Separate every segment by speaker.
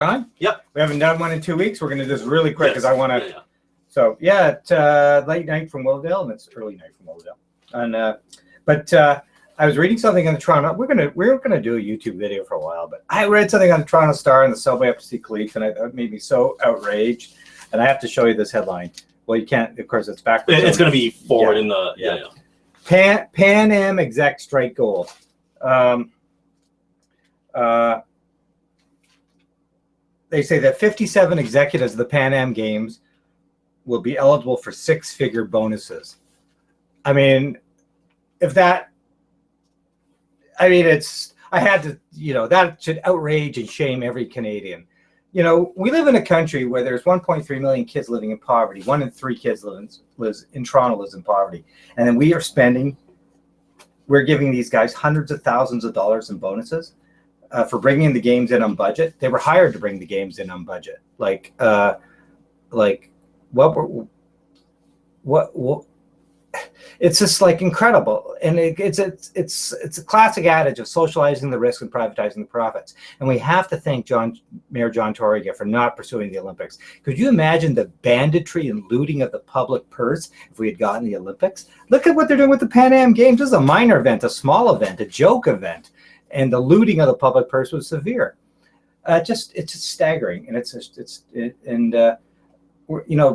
Speaker 1: On?
Speaker 2: Yep.
Speaker 1: We haven't done one in 2 weeks. We're going to do this really quick because I want to.
Speaker 2: Yeah.
Speaker 1: So yeah, it's late night from Willowdale, and it's early night from Willowdale. And but I was reading something on the Toronto. We're gonna do a YouTube video for a while, but I read something on the Toronto Star and the subway up to see Cleef, and it made me so outraged. And I have to show you this headline. Well, you can't. Of course, it's backwards.
Speaker 2: It's going to be forward in the
Speaker 1: Pan Am Execs strike gold. They say that 57 executives of the Pan Am Games will be eligible for six-figure bonuses. I mean, that should outrage and shame every Canadian. You know, we live in a country where there's 1.3 million kids living in poverty. 1 in 3 kids lives in Toronto lives in poverty. And then we're giving these guys hundreds of thousands of dollars in bonuses. For bringing the games in on budget. They were hired to bring the games in on budget. What it's just like incredible. And it's a classic adage of socializing the risk and privatizing the profits. And we have to thank Mayor John Tory for not pursuing the Olympics. Could you imagine the banditry and looting of the public purse if we had gotten the Olympics? Look at what they're doing with the Pan Am Games. This is a minor event, a small event, a joke event. And the looting of the public purse was severe. It's just staggering, and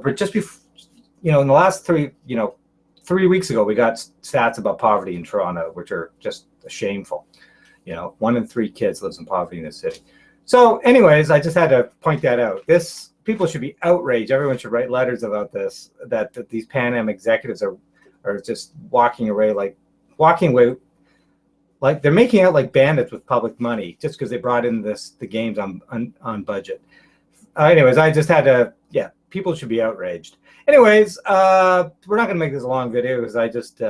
Speaker 1: but just before, in the last 3 weeks ago, we got stats about poverty in Toronto, which are just shameful. 1 in 3 kids lives in poverty in the city. So, anyways, I just had to point that out. People should be outraged. Everyone should write letters about this. That these Pan Am executives are just walking away. Like they're making out like bandits with public money just because they brought in the games on budget. Anyways, I just had to, people should be outraged. Anyways, we're not going to make this a long video because I just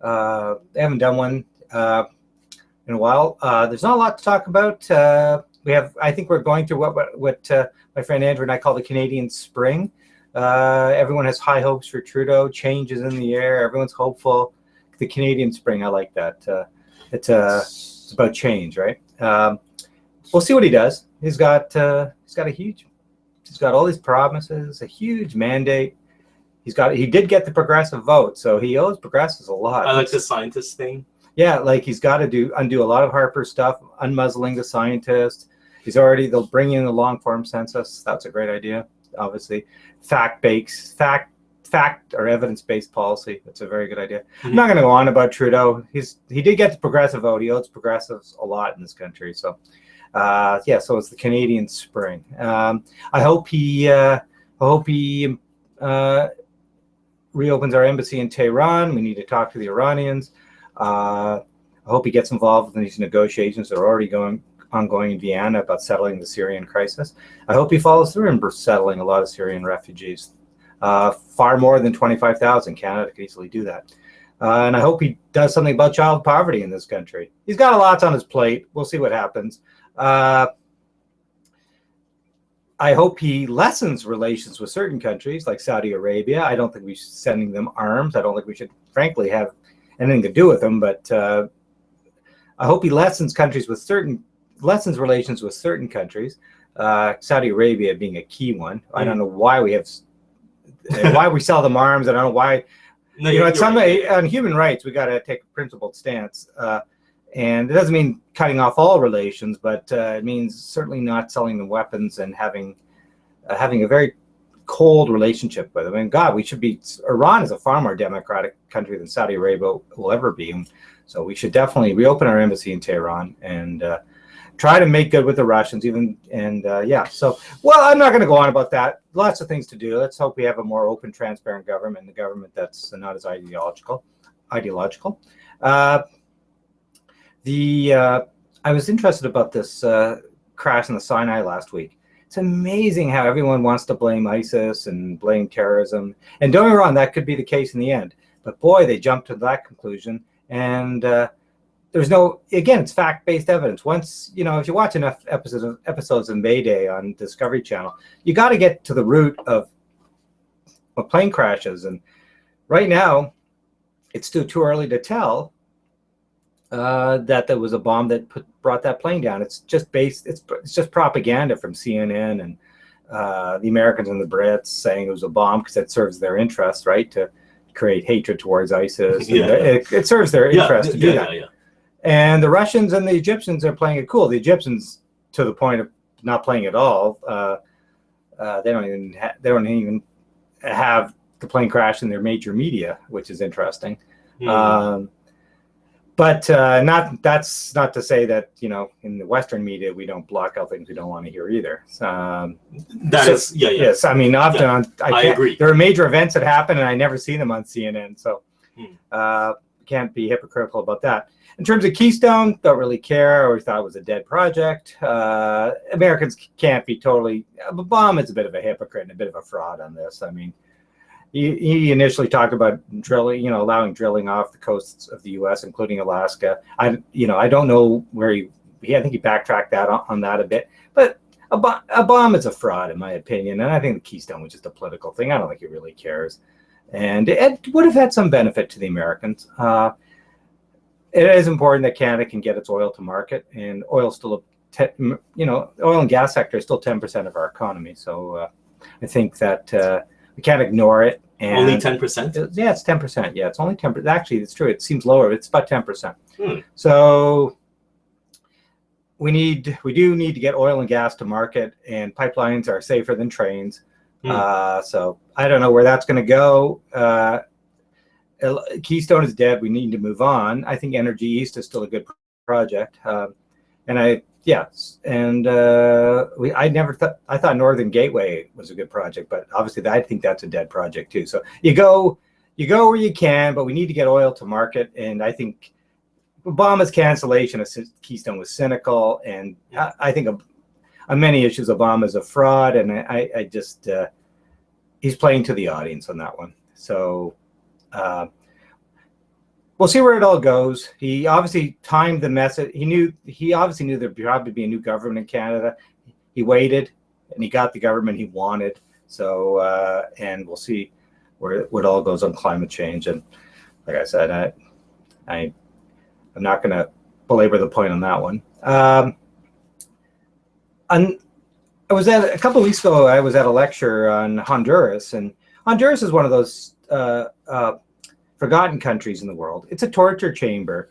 Speaker 1: haven't done one in a while. There's not a lot to talk about. I think we're going through what my friend Andrew and I call the Canadian Spring. Everyone has high hopes for Trudeau. Change is in the air. Everyone's hopeful. The Canadian Spring, I like that. It's about change, right? We'll see what he does. He's got all these promises, a huge mandate. He did get the progressive vote, so he owes progressives a lot.
Speaker 2: I like the scientist thing.
Speaker 1: Yeah, like he's got to undo a lot of Harper stuff, unmuzzling the scientists. They'll bring in the long form census. That's a great idea, obviously. Fact or evidence-based policy. That's a very good idea. Mm-hmm. I'm not going to go on about Trudeau. He did get the progressive vote. He owes progressives a lot in this country. So, so it's the Canadian Spring. I hope he reopens our embassy in Tehran. We need to talk to the Iranians. I hope he gets involved in these negotiations that are already ongoing in Vienna about settling the Syrian crisis. I hope he follows through in settling a lot of Syrian refugees. Far more than 25,000. Canada could easily do that. And I hope he does something about child poverty in this country. He's got a lot on his plate. We'll see what happens. I hope he lessens relations with certain countries like Saudi Arabia. I don't think we should be sending them arms. I don't think we should, frankly, have anything to do with them. But I hope he lessens relations with certain countries. Saudi Arabia being a key one. I don't know why we sell them arms. I don't know why. No, on human rights, we got to take a principled stance. And it doesn't mean cutting off all relations, but it means certainly not selling them weapons and having a very cold relationship with them. And God, Iran is a far more democratic country than Saudi Arabia will ever be. And so we should definitely reopen our embassy in Tehran and try to make good with the Russians, I'm not going to go on about that. Lots of things to do. Let's hope we have a more open, transparent government, and the government that's not as ideological. I was interested about this crash in the Sinai last week. It's amazing how everyone wants to blame ISIS and blame terrorism. And don't get me wrong, that could be the case in the end. But boy, they jumped to that conclusion. And it's fact-based evidence. Once, if you watch enough episodes of Mayday on Discovery Channel, you got to get to the root of plane crashes. And right now, it's still too early to tell that there was a bomb that brought that plane down. It's just propaganda from CNN and the Americans and the Brits saying it was a bomb because it serves their interest, right, to create hatred towards ISIS. It serves their interest to do that. And the Russians and the Egyptians are playing it cool. The Egyptians, to the point of not playing at all, they don't even have the plane crash in their major media, which is interesting. But that's not to say that, in the Western media we don't block out things we don't want to hear either. Yes, I mean, often I agree. There are major events that happen and I never see them on CNN, so can't be hypocritical about that. In terms of Keystone, don't really care. I always thought it was a dead project. Americans can't be totally. Obama is a bit of a hypocrite and a bit of a fraud on this. I mean, he initially talked about drilling, allowing drilling off the coasts of the U.S., including Alaska. I don't know where I think he backtracked that on that a bit. But Obama is a fraud, in my opinion, and I think the Keystone was just a political thing. I don't think he really cares, and it would have had some benefit to the Americans. It is important that Canada can get its oil to market, and oil still, the oil and gas sector is still 10% of our economy. So I think that we can't ignore it. And
Speaker 2: only 10%?
Speaker 1: Yeah, it's 10%. Yeah, it's only 10%. Actually, it's true. It seems lower. It's about 10%. So we do need to get oil and gas to market, and pipelines are safer than trains. So I don't know where that's going to go. Keystone is dead. We need to move on. I think Energy East is still a good project. I thought Northern Gateway was a good project, but obviously I think that's a dead project too. So you go where you can, but we need to get oil to market. And I think Obama's cancellation of Keystone was cynical, and I think on many issues Obama's a fraud, and I just he's playing to the audience on that one. So we'll see where it all goes. He obviously timed the message. He obviously knew there'd probably be a new government in Canada. He waited, and he got the government he wanted. So and we'll see where it all goes on climate change. And like I said, I'm not going to belabor the point on that one. A couple of weeks ago, I was at a lecture on Honduras, and Honduras is one of those forgotten countries in the world. It's a torture chamber.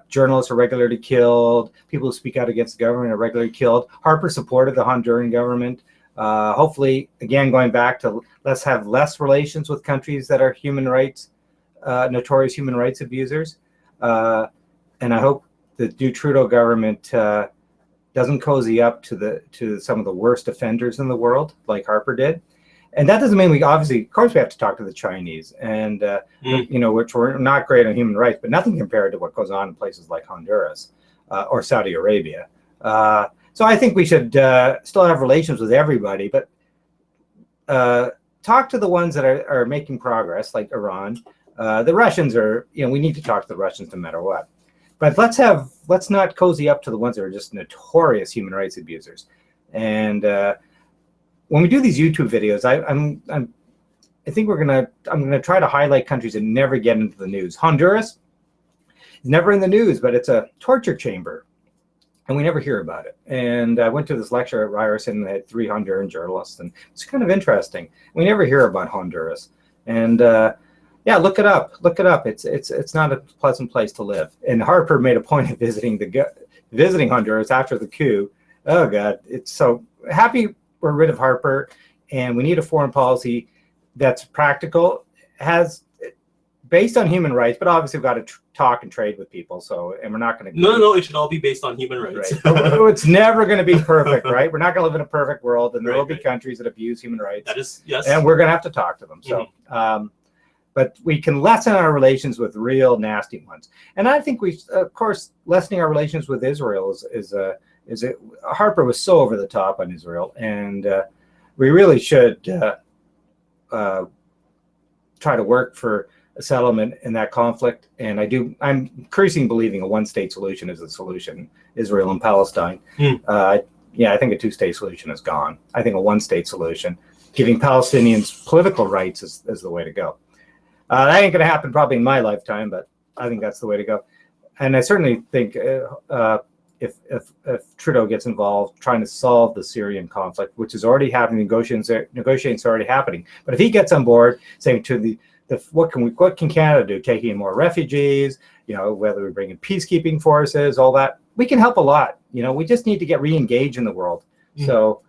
Speaker 1: Journalists are regularly killed. People who speak out against the government are regularly killed. Harper supported the Honduran government. Hopefully, again, going back to let's have less relations with countries that are notorious human rights abusers. And I hope the new Trudeau government doesn't cozy up to some of the worst offenders in the world, like Harper did. And that doesn't mean of course we have to talk to the Chinese, and which were not great on human rights, but nothing compared to what goes on in places like Honduras or Saudi Arabia. So I think we should still have relations with everybody, but talk to the ones that are making progress, like Iran. The Russians are, we need to talk to the Russians no matter what. But let's not cozy up to the ones that are just notorious human rights abusers. And when we do these YouTube videos, I think I'm gonna try to highlight countries that never get into the news. Honduras is never in the news, but it's a torture chamber, and we never hear about it. And I went to this lecture at Ryerson, and they had 3 Honduran journalists, and it's kind of interesting. We never hear about Honduras, and look it up. It's not a pleasant place to live. And Harper made a point of visiting Honduras after the coup. Oh God, it's so happy we're rid of Harper, and we need a foreign policy that's practical, based on human rights, but obviously we've got to talk and trade with people. So, and we're not going to.
Speaker 2: No, it should all be based on human rights.
Speaker 1: Right. It's never going to be perfect, right? We're not going to live in a perfect world, and there will be countries that abuse human rights.
Speaker 2: That is, yes.
Speaker 1: And we're going to have to talk to them. So, but we can lessen our relations with real nasty ones. And I think of course, lessening our relations with Israel Harper was so over the top on Israel, and we really should try to work for a settlement in that conflict. And I'm increasingly believing a one-state solution is the solution, Israel and Palestine. I think a two-state solution is gone. I think a one-state solution, giving Palestinians political rights is the way to go. That ain't going to happen probably in my lifetime, but I think that's the way to go. And I certainly think if Trudeau gets involved trying to solve the Syrian conflict, which is already happening. Negotiations are already happening. But if he gets on board, saying to the what can Canada do? Taking in more refugees, whether we bring in peacekeeping forces, all that, we can help a lot. We just need to get re-engaged in the world. So,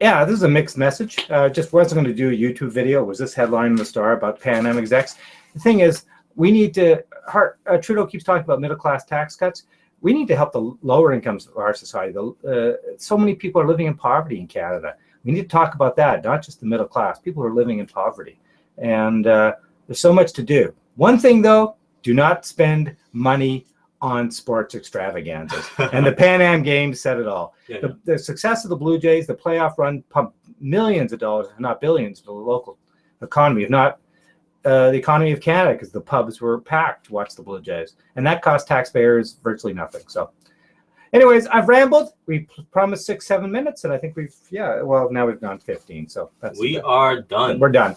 Speaker 1: yeah, this is a mixed message. Just wasn't going to do a YouTube video. It was this headline in the Star about Am Execs. The thing is, we need to. Trudeau keeps talking about middle-class tax cuts. We need to help the lower incomes of our society. So many people are living in poverty in Canada. We need to talk about that, not just the middle class. People are living in poverty, and there's so much to do. One thing, though, do not spend money on sports extravaganzas. And the Pan Am Games said it all.
Speaker 2: Yeah.
Speaker 1: The success of the Blue Jays, the playoff run, pumped millions of dollars, if not billions, to the local economy, if not the economy of Canada, because the pubs were packed to watch the Blue Jays. And that cost taxpayers virtually nothing. So anyways, I've rambled. We promised 6-7 minutes, and I think now we've gone 15. So
Speaker 2: we are done.
Speaker 1: We're done.